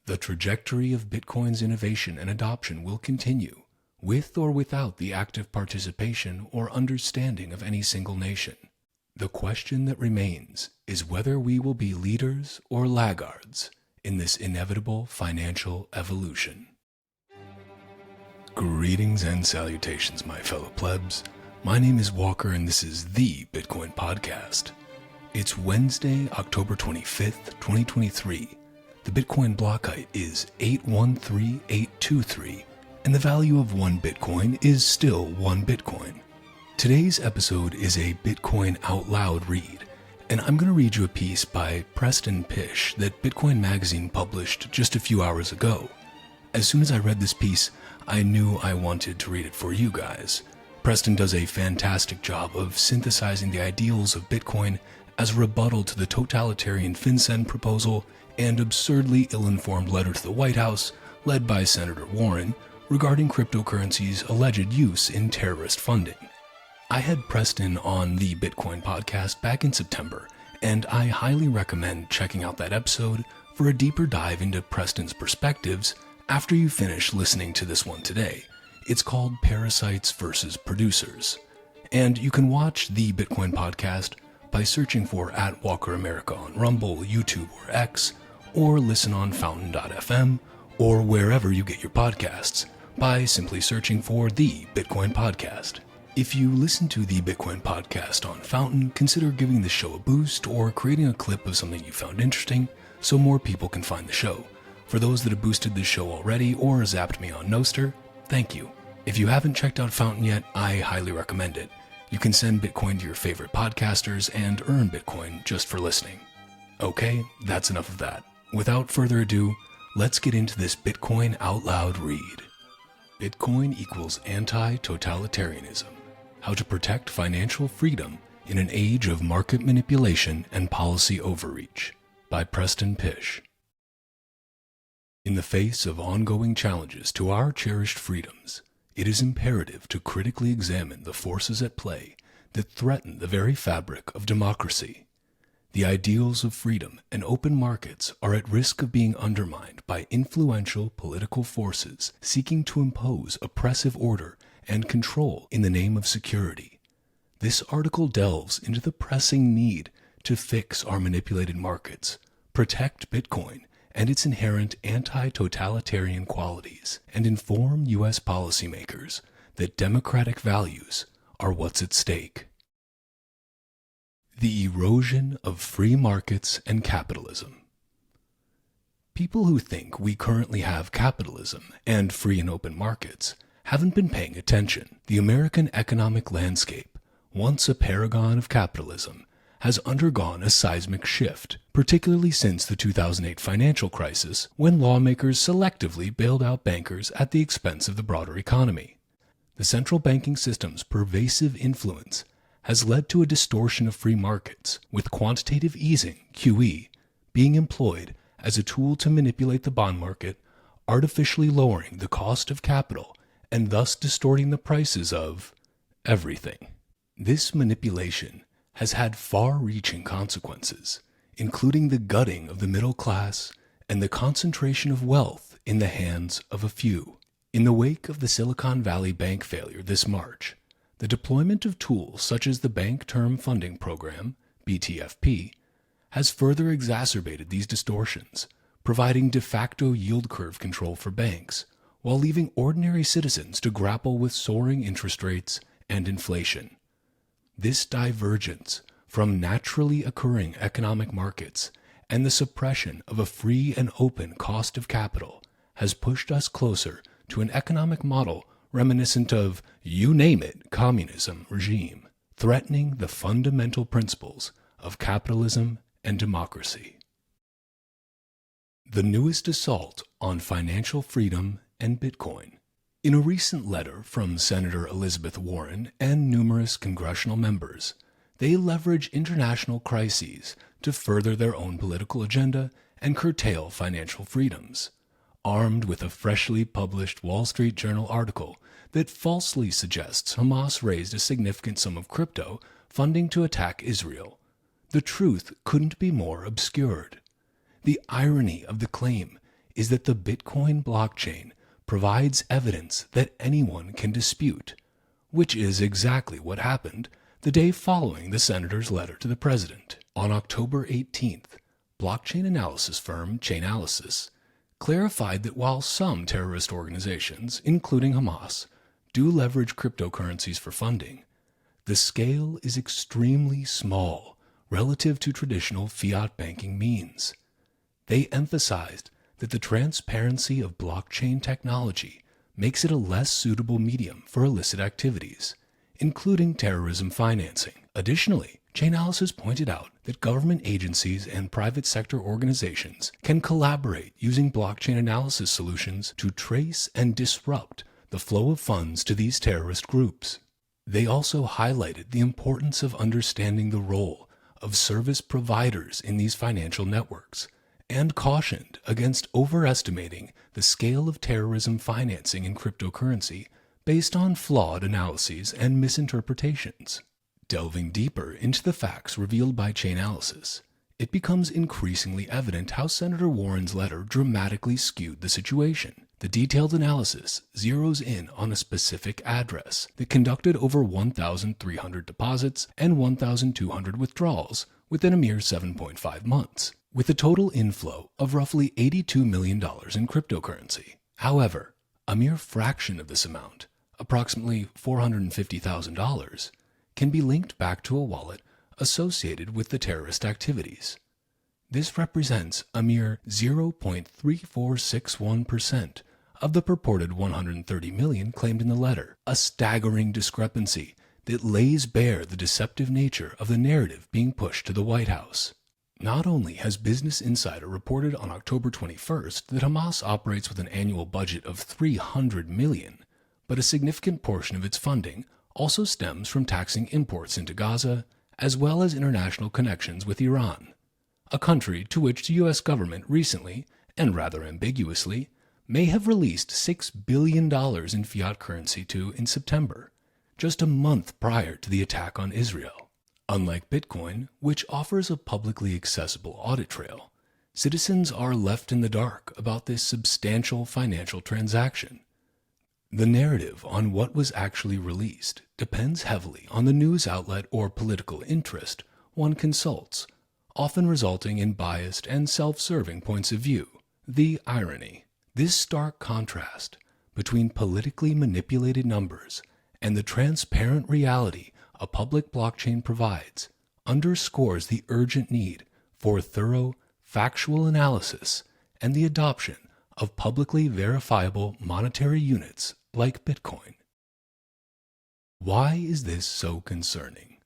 The trajectory of Bitcoin's innovation and adoption will continue, with or without the active participation or understanding of any single nation. The question that remains is whether we will be leaders or laggards in this inevitable financial evolution. Greetings and salutations, my fellow plebs. My name is Walker and this is the Bitcoin Podcast. It's Wednesday, October 25th, 2023. The Bitcoin block height is 813823, and the value of one Bitcoin is still one Bitcoin. Today's episode is a Bitcoin Out Loud read, and I'm going to read you a piece by Preston Pysh that Bitcoin Magazine published just a few hours ago. As soon as I read this piece, I knew I wanted to read it for you guys. Preston does a fantastic job of synthesizing the ideals of Bitcoin as a rebuttal to the totalitarian FinCEN proposal and absurdly ill-informed letter to the White House, led by Senator Warren, regarding cryptocurrency's alleged use in terrorist funding. I had Preston on the Bitcoin Podcast back in September, and I highly recommend checking out that episode for a deeper dive into Preston's perspectives after you finish listening to this one today. It's called Parasites versus Producers, and you can watch the Bitcoin Podcast by searching for @WalkerAmerica on Rumble, YouTube, or X, or listen on Fountain.fm, or wherever you get your podcasts, by simply searching for the Bitcoin Podcast. If you listen to the Bitcoin Podcast on Fountain, consider giving the show a boost or creating a clip of something you found interesting so more people can find the show. For those that have boosted this show already or zapped me on Noster, thank you. If you haven't checked out Fountain yet, I highly recommend it. You can send Bitcoin to your favorite podcasters and earn Bitcoin just for listening. Okay, that's enough of that. Without further ado, let's get into this Bitcoin Out Loud read. Bitcoin equals anti-totalitarianism. How to protect financial freedom in an age of market manipulation and policy overreach, by Preston Pysh. In the face of ongoing challenges to our cherished freedoms, it is imperative to critically examine the forces at play that threaten the very fabric of democracy. The ideals of freedom and open markets are at risk of being undermined by influential political forces seeking to impose oppressive order and control in the name of security. This article delves into the pressing need to fix our manipulated markets, protect Bitcoin and its inherent anti-totalitarian qualities, and inform U.S. policymakers that democratic values are what's at stake. The erosion of free markets and capitalism. People who think we currently have capitalism and free and open markets haven't been paying attention. The American economic landscape, once a paragon of capitalism, has undergone a seismic shift, particularly since the 2008 financial crisis, when lawmakers selectively bailed out bankers at the expense of the broader economy. The central banking system's pervasive influence has led to a distortion of free markets, with quantitative easing, QE, being employed as a tool to manipulate the bond market, artificially lowering the cost of capital and thus distorting the prices of everything. This manipulation has had far-reaching consequences, including the gutting of the middle class and the concentration of wealth in the hands of a few. In the wake of the Silicon Valley Bank failure this March, the deployment of tools such as the Bank Term Funding Program, BTFP, has further exacerbated these distortions, providing de facto yield curve control for banks, while leaving ordinary citizens to grapple with soaring interest rates and inflation. This divergence from naturally occurring economic markets and the suppression of a free and open cost of capital has pushed us closer to an economic model reminiscent of, you name it, communism regime, threatening the fundamental principles of capitalism and democracy. The newest assault on financial freedom and Bitcoin. In a recent letter from Senator Elizabeth Warren and numerous congressional members, they leverage international crises to further their own political agenda and curtail financial freedoms. Armed with a freshly published Wall Street Journal article that falsely suggests Hamas raised a significant sum of crypto funding to attack Israel, the truth couldn't be more obscured. The irony of the claim is that the Bitcoin blockchain provides evidence that anyone can dispute, which is exactly what happened the day following the senator's letter to the president. On October 18th, blockchain analysis firm Chainalysis clarified that while some terrorist organizations, including Hamas, do leverage cryptocurrencies for funding, the scale is extremely small relative to traditional fiat banking means. They emphasized that the transparency of blockchain technology makes it a less suitable medium for illicit activities, including terrorism financing. Additionally, Chainalysis pointed out that government agencies and private sector organizations can collaborate using blockchain analysis solutions to trace and disrupt the flow of funds to these terrorist groups. They also highlighted the importance of understanding the role of service providers in these financial networks, and cautioned against overestimating the scale of terrorism financing in cryptocurrency based on flawed analyses and misinterpretations. Delving deeper into the facts revealed by Chainalysis, it becomes increasingly evident how Senator Warren's letter dramatically skewed the situation. The detailed analysis zeroes in on a specific address that conducted over 1,300 deposits and 1,200 withdrawals within a mere 7.5 months, with a total inflow of roughly $82 million in cryptocurrency. However, a mere fraction of this amount, approximately $450,000, can be linked back to a wallet associated with the terrorist activities. This represents a mere 0.3461% of the purported 130 million claimed in the letter, a staggering discrepancy that lays bare the deceptive nature of the narrative being pushed to the White House. Not only has Business Insider reported on October 21st that Hamas operates with an annual budget of $300 million, but a significant portion of its funding also stems from taxing imports into Gaza, as well as international connections with Iran, a country to which the U.S. government recently, and rather ambiguously, may have released $6 billion in fiat currency to in September, just a month prior to the attack on Israel. Unlike Bitcoin, which offers a publicly accessible audit trail, citizens are left in the dark about this substantial financial transaction. The narrative on what was actually released depends heavily on the news outlet or political interest one consults, often resulting in biased and self-serving points of view. The irony. This stark contrast between politically manipulated numbers and the transparent reality a public blockchain provides underscores the urgent need for thorough, factual analysis and the adoption of publicly verifiable monetary units like Bitcoin. Why is this so concerning?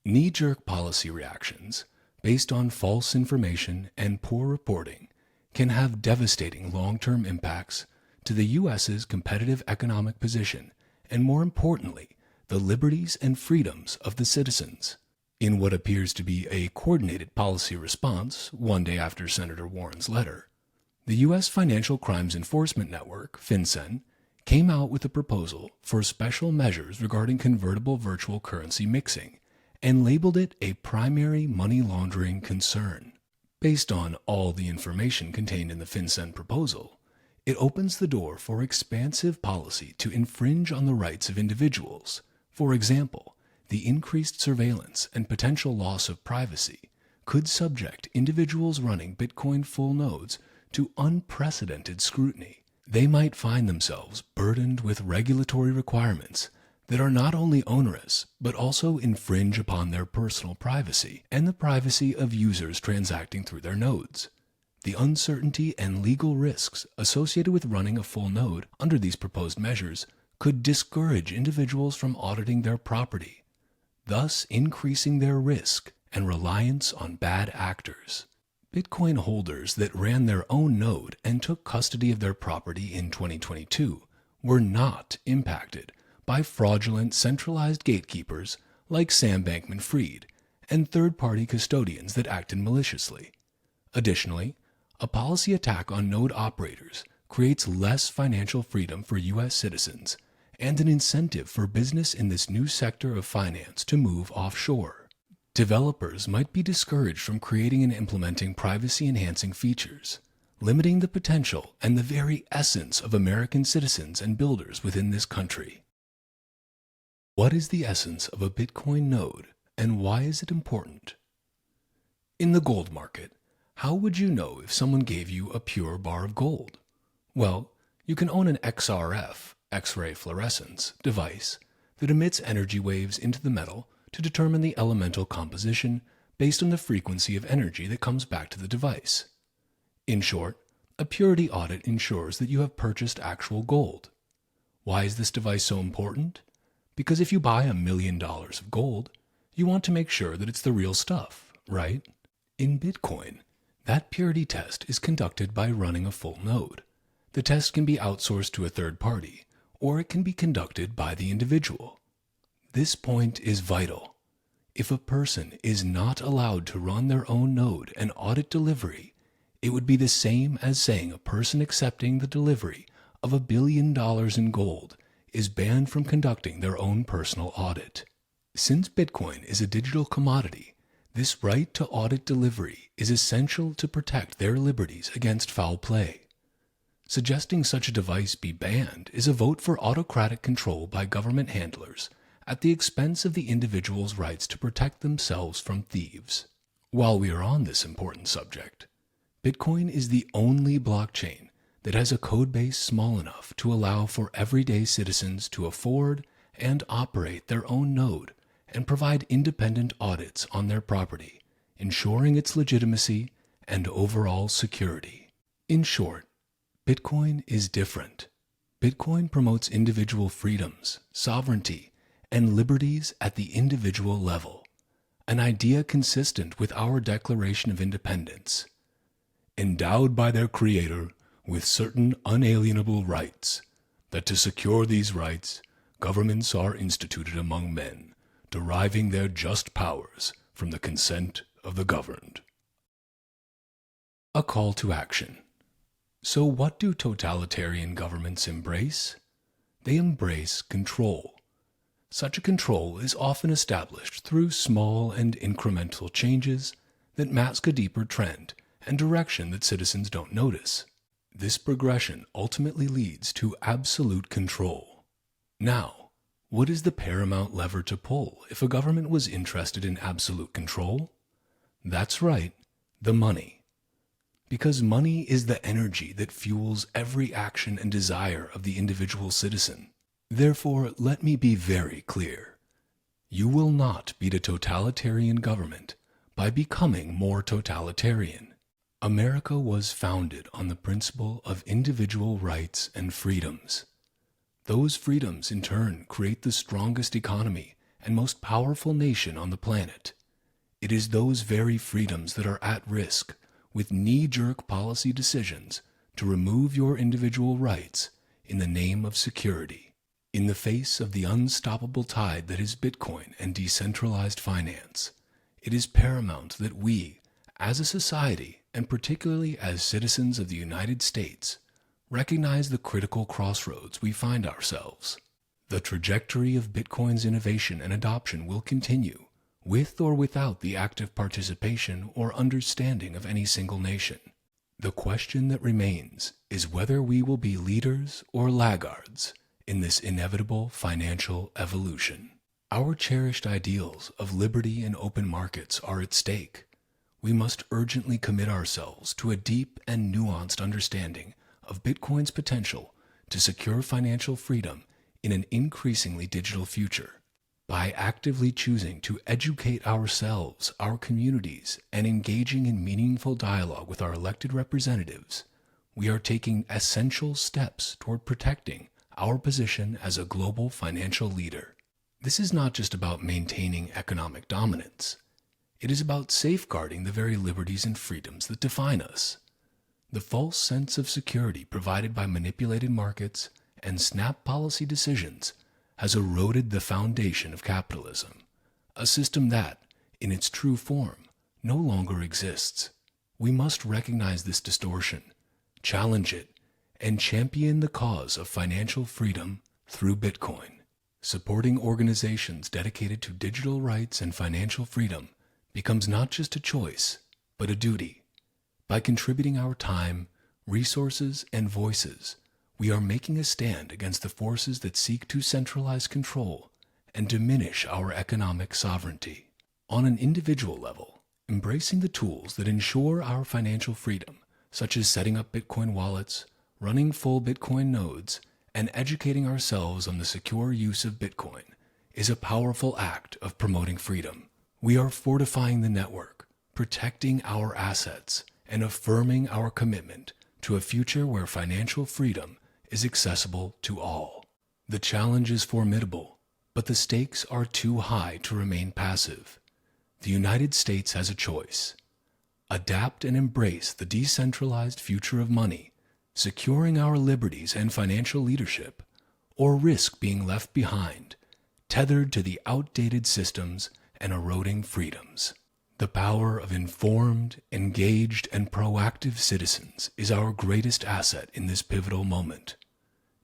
Knee-jerk policy reactions based on false information and poor reporting can have devastating long-term impacts to the U.S.'s competitive economic position and, more importantly, the liberties and freedoms of the citizens. In what appears to be a coordinated policy response one day after Senator Warren's letter, the U.S. Financial Crimes Enforcement Network, FinCEN, came out with a proposal for special measures regarding convertible virtual currency mixing and labeled it a primary money laundering concern. Based on all the information contained in the FinCEN proposal, it opens the door for expansive policy to infringe on the rights of individuals. For example, the increased surveillance and potential loss of privacy could subject individuals running Bitcoin full nodes to unprecedented scrutiny. They might find themselves burdened with regulatory requirements that are not only onerous, but also infringe upon their personal privacy and the privacy of users transacting through their nodes. The uncertainty and legal risks associated with running a full node under these proposed measures could discourage individuals from auditing their property, thus increasing their risk and reliance on bad actors. Bitcoin holders that ran their own node and took custody of their property in 2022 were not impacted by fraudulent centralized gatekeepers like Sam Bankman-Fried and third-party custodians that acted maliciously. Additionally, a policy attack on node operators creates less financial freedom for U.S. citizens and an incentive for business in this new sector of finance to move offshore. Developers might be discouraged from creating and implementing privacy-enhancing features, limiting the potential and the very essence of American citizens and builders within this country. What is the essence of a Bitcoin node, and why is it important? In the gold market, how would you know if someone gave you a pure bar of gold? Well, you can own an XRF, X-ray fluorescence, device that emits energy waves into the metal to determine the elemental composition based on the frequency of energy that comes back to the device. In short, a purity audit ensures that you have purchased actual gold. Why is this device so important? Because if you buy $1 million of gold, you want to make sure that it's the real stuff, right? In Bitcoin, that purity test is conducted by running a full node. The test can be outsourced to a third party, or it can be conducted by the individual. This point is vital. If a person is not allowed to run their own node and audit delivery, it would be the same as saying a person accepting the delivery of $1 billion in gold is banned from conducting their own personal audit. Since Bitcoin is a digital commodity, this right to audit delivery is essential to protect their liberties against foul play. Suggesting such a device be banned is a vote for autocratic control by government handlers at the expense of the individual's rights to protect themselves from thieves. While we are on this important subject, Bitcoin is the only blockchain that has a code base small enough to allow for everyday citizens to afford and operate their own node and provide independent audits on their property, ensuring its legitimacy and overall security. In short, Bitcoin is different. Bitcoin promotes individual freedoms, sovereignty, and liberties at the individual level, an idea consistent with our Declaration of Independence. Endowed by their creator with certain unalienable rights, that to secure these rights, governments are instituted among men, deriving their just powers from the consent of the governed. A call to action. So what do totalitarian governments embrace? They embrace control. Such a control is often established through small and incremental changes that mask a deeper trend and direction that citizens don't notice. This progression ultimately leads to absolute control. Now, what is the paramount lever to pull if a government was interested in absolute control? That's right, the money. Because money is the energy that fuels every action and desire of the individual citizen. Therefore, let me be very clear. You will not beat a totalitarian government by becoming more totalitarian. America was founded on the principle of individual rights and freedoms. Those freedoms, in turn, create the strongest economy and most powerful nation on the planet. It is those very freedoms that are at risk with knee-jerk policy decisions to remove your individual rights in the name of security. In the face of the unstoppable tide that is Bitcoin and decentralized finance, it is paramount that we, as a society, and particularly as citizens of the United States, recognize the critical crossroads we find ourselves. The trajectory of Bitcoin's innovation and adoption will continue, with or without the active participation or understanding of any single nation. The question that remains is whether we will be leaders or laggards in this inevitable financial evolution. Our cherished ideals of liberty and open markets are at stake. We must urgently commit ourselves to a deep and nuanced understanding of Bitcoin's potential to secure financial freedom in an increasingly digital future. By actively choosing to educate ourselves, our communities, and engaging in meaningful dialogue with our elected representatives, we are taking essential steps toward protecting our position as a global financial leader. This is not just about maintaining economic dominance. It is about safeguarding the very liberties and freedoms that define us. The false sense of security provided by manipulated markets and snap policy decisions has eroded the foundation of capitalism, a system that, in its true form, no longer exists. We must recognize this distortion, challenge it, and champion the cause of financial freedom through Bitcoin. Supporting organizations dedicated to digital rights and financial freedom becomes not just a choice, but a duty. By contributing our time, resources, and voices, we are making a stand against the forces that seek to centralize control and diminish our economic sovereignty. On an individual level, embracing the tools that ensure our financial freedom, such as setting up Bitcoin wallets, running full Bitcoin nodes, and educating ourselves on the secure use of Bitcoin, is a powerful act of promoting freedom. We are fortifying the network, protecting our assets, and affirming our commitment to a future where financial freedom is accessible to all. The challenge is formidable, but the stakes are too high to remain passive. The United States has a choice: adapt and embrace the decentralized future of money, securing our liberties and financial leadership, or risk being left behind, tethered to the outdated systems and eroding freedoms. The power of informed, engaged, and proactive citizens is our greatest asset in this pivotal moment.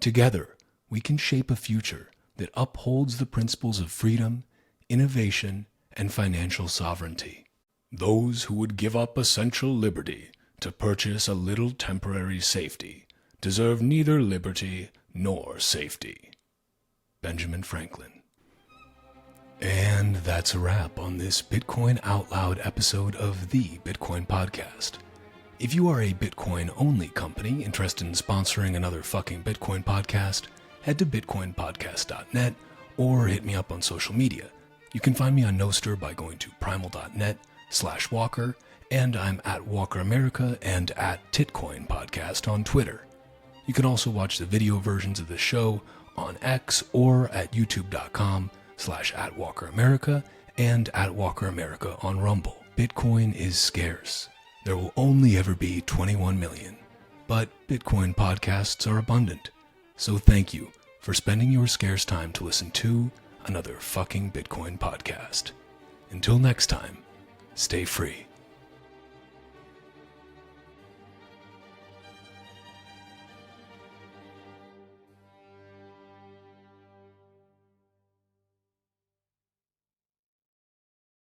Together, we can shape a future that upholds the principles of freedom, innovation, and financial sovereignty. Those who would give up essential liberty to purchase a little temporary safety deserve neither liberty nor safety. Benjamin Franklin. And that's a wrap on this Bitcoin Out Loud episode of the Bitcoin Podcast. If you are a Bitcoin-only company interested in sponsoring another fucking Bitcoin podcast, head to bitcoinpodcast.net or hit me up on social media. You can find me on Nostr by going to primal.net/Walker, and I'm at Walker America and at Titcoin Podcast on Twitter. You can also watch the video versions of the show on X or at youtube.com/@WalkerAmerica and @WalkerAmerica on Rumble. Bitcoin is scarce. There will only ever be 21 million, but Bitcoin podcasts are abundant. So thank you for spending your scarce time to listen to another fucking Bitcoin podcast. Until next time, stay free.